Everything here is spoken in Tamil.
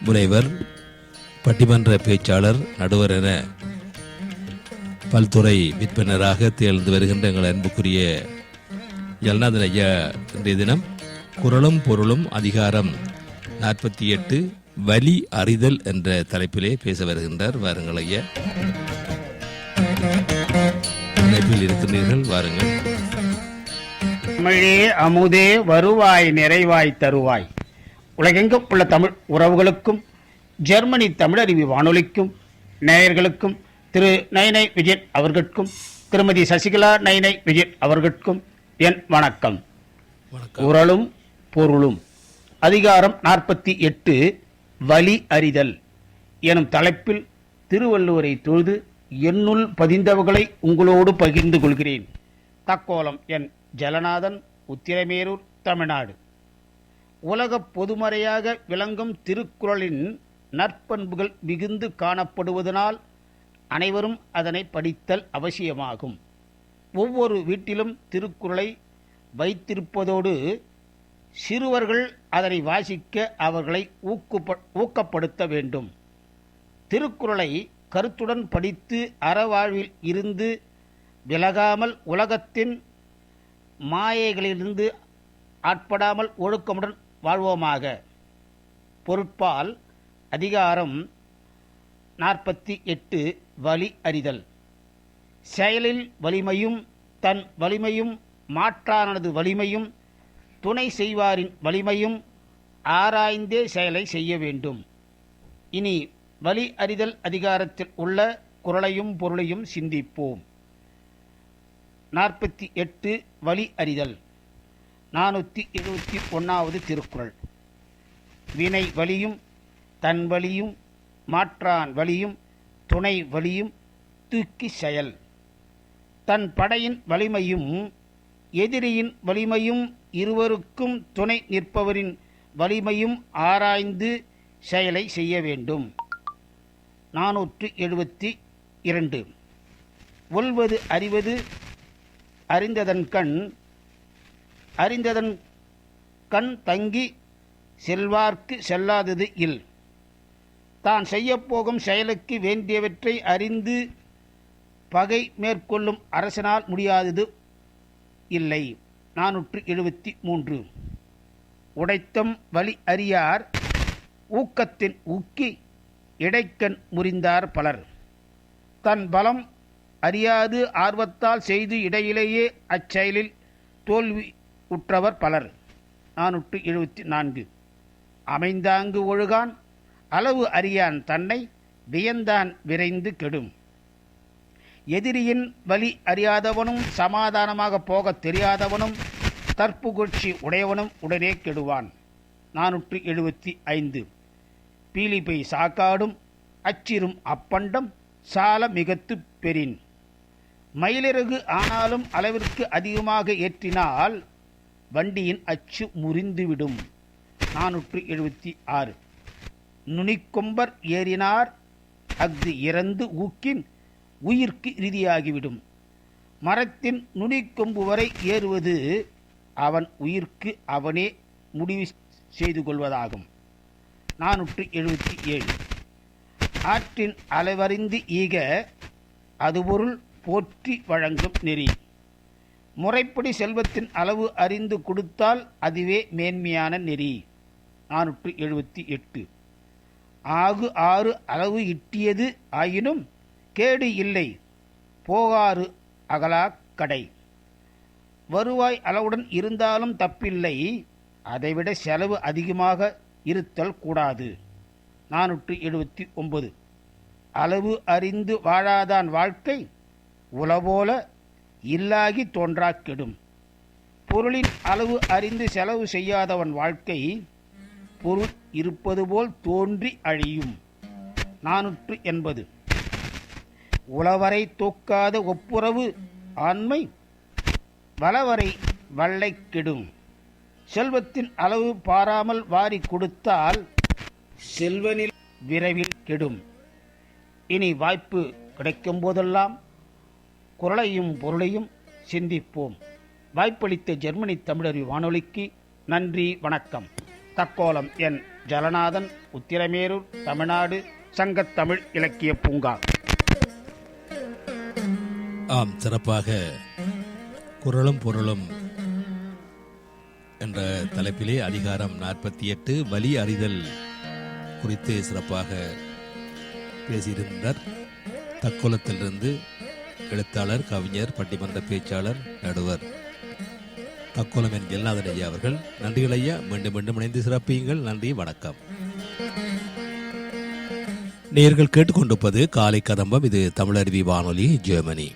முனைவர், பட்டிமன்ற பேச்சாளர், நடுவர் என பல்துறை விற்பனராக திகழ்ந்து வருகின்ற எங்கள் அன்புக்குரிய ஜல்நாதன் ஐயா இன்றைய தினம் குரலும் பொருளும் அதிகாரம் 48 வலி அறிதல் என்ற தலைப்பிலே பேச வருகின்றார். வாருங்கள் ஐயா, இணைப்பில் இருக்கின்றீர்கள், வாருங்கள். தமிழே அமுதே வருவாய் நிறைவாய் தருவாய். உலகெங்கும் உள்ள தமிழ் உறவுகளுக்கும் ஜெர்மனி தமிழருவி வானொலிக்கும் நேயர்களுக்கும் திரு நைனை விஜயன் அவர்களுக்கும் திருமதி சசிகலா நைனை விஜயன் அவர்களுக்கும் என் வணக்கம். குரலும் பொருளும் அதிகாரம் 48 வலி அறிதல் எனும் தலைப்பில் திருவள்ளுவரை தொழுது என்னுள் பதிந்தவர்களை உங்களோடு பகிர்ந்து கொள்கிறேன். தக்கோலம் என் ஜலநாதன், உத்திரமேரூர், தமிழ்நாடு. உலக பொதுமறையாக விளங்கும் திருக்குறளின் நற்பண்புகள் மிகுந்து காணப்படுவதனால் அனைவரும் அதனை படித்தல் அவசியமாகும். ஒவ்வொரு வீட்டிலும் திருக்குறளை வைத்திருப்பதோடு சிறுவர்கள் அதனை வாசிக்க அவர்களை ஊக்கப்படுத்த வேண்டும். திருக்குறளை கருத்துடன் படித்து அறவாழ்வில் இருந்து விலகாமல் உலகத்தின் மாயைகளிலிருந்து ஆட்படாமல் ஒழுக்கமுடன் வாழ்வோமாக. பொருட்பால் அதிகாரம் 48 வலி அறிதல். செயலில் வலிமையும் தன் வலிமையும் மாற்றானது வலிமையும் துணை செய்வாரின் வலிமையும் ஆராய்ந்தே செயலை செய்ய வேண்டும். இனி வலி அறிதல் அதிகாரத்தில் உள்ள குறளையும் பொருளையும் சிந்திப்போம். 48 வலி அறிதல். 471வது திருக்குறள். வினை வலியும் தன் வலியும் மாற்றான் வலியும் துணை வலியும் தூக்கி செயல். தன் படையின் வலிமையும் எதிரியின் வலிமையும் இருவருக்கும் துணை நிற்பவரின் வலிமையும் ஆராய்ந்து செயலை செய்ய வேண்டும். 472 ஒல்வது அறிவது அறிந்ததன் கண் அறிந்ததன் கண் தங்கி செல்வார்க்கு செல்லாதது இல். தான் செய்யப்போகும் செயலுக்கு வேண்டியவற்றை அறிந்து பகை மேற்கொள்ளும் அரசனால் முடியாதது இல்லை. 473 உடைத்தம் வலி அறியார் ஊக்கத்தின் ஊக்கி இடைக்கண் முறிந்தார் பலர். தன் பலம் அறியாது ஆர்வத்தால் செய்து இடையிலேயே அச்செயலில் தோல்வி உற்றவர் பலர். 474 அமைந்தாங்கு ஒழுகான் அளவு அறியான் தன்னை வியந்தான் விரைந்து கெடும். எதிரியின் வலி அறியாதவனும் சமாதானமாக போகத் தெரியாதவனும் தற்புகழ்ச்சி உடையவனும் உடனே கெடுவான். 475 பீலிபை சாக்காடும் அச்சிரும் அப்பண்டம் சால மிகத்து பெறின். மயிலிறகு ஆனாலும் அளவிற்கு அதிகமாக ஏற்றினால் வண்டியின் அச்சு முறிந்துவிடும். 476 நுனிக்கொம்பர் ஏறினார் அஃது இறந்து ஊக்கின் உயிர்க்கு இறுதியாகிவிடும். மரத்தின் நுனிக்கொம்பு வரை ஏறுவது அவன் உயிர்க்கு அவனே முடிவு செய்து கொள்வதாகும். 477 ஆற்றின் அளவறிந்து ஈக அதுபொருள் போற்றி வழங்கும் நெறி. முறைப்படி செல்வத்தின் அளவு அறிந்து கொடுத்தால் அதுவே மேன்மையான நெறி. 478 ஆகு ஆறு அளவு இட்டியது ஆயினும் கேடு இல்லை போகாறு அகலா கடை. வருவாய் அளவுடன் இருந்தாலும் தப்பில்லை, அதைவிட செலவு அதிகமாக இருத்தல் கூடாது. 479 அளவு அறிந்து வாழாதான் வாழ்க்கை உலபோல இல்லாகி தோன்றா கெடும். பொருளின் அளவு அறிந்து செலவு செய்யாதவன் வாழ்க்கை பொருள் இருப்பது போல் தோன்றி அழியும். 480 உளவரை தோக்காத ஒப்புரவு ஆண்மை வளவரை வல்லை கெடும். செல்வத்தின் அளவு பாராமல் வாரி கொடுத்தால் செல்வனில் விரைவில் கெடும். இனி வாய்ப்பு கிடைக்கும் போதெல்லாம் குறளையும் பொருளையும் சிந்திப்போம். வாய்ப்பளித்த ஜெர்மனி தமிழருவி வானொலிக்கு நன்றி, வணக்கம். தக்கோலம் என் ஜலநாதன், உத்திரமேரூர், தமிழ்நாடு சங்கத் தமிழ் இலக்கிய பூங்கா. ஆம், சிறப்பாக குறளும் பொருளும் என்ற தலைப்பிலே அதிகாரம் 48 வலி அறிதல் குறித்து சிறப்பாக பேசியிருந்தார். தக்கோலத்திலிருந்து எழுத்தாளர், கவிஞர், பட்டிமன்ற பேச்சாளர், நடுவர் தக்கோலம் என் ஜெல்நாதன் ஐயா அவர்கள். நன்றிகள் ஐயா. மீண்டும் மீண்டும் இணைந்து சிறப்பியுங்கள். நன்றி, வணக்கம். நேயர்கள் கேட்டுக்கொண்டிருப்பது காலை கதம்பம். இது தமிழருவி வானொலி, ஜெர்மனி.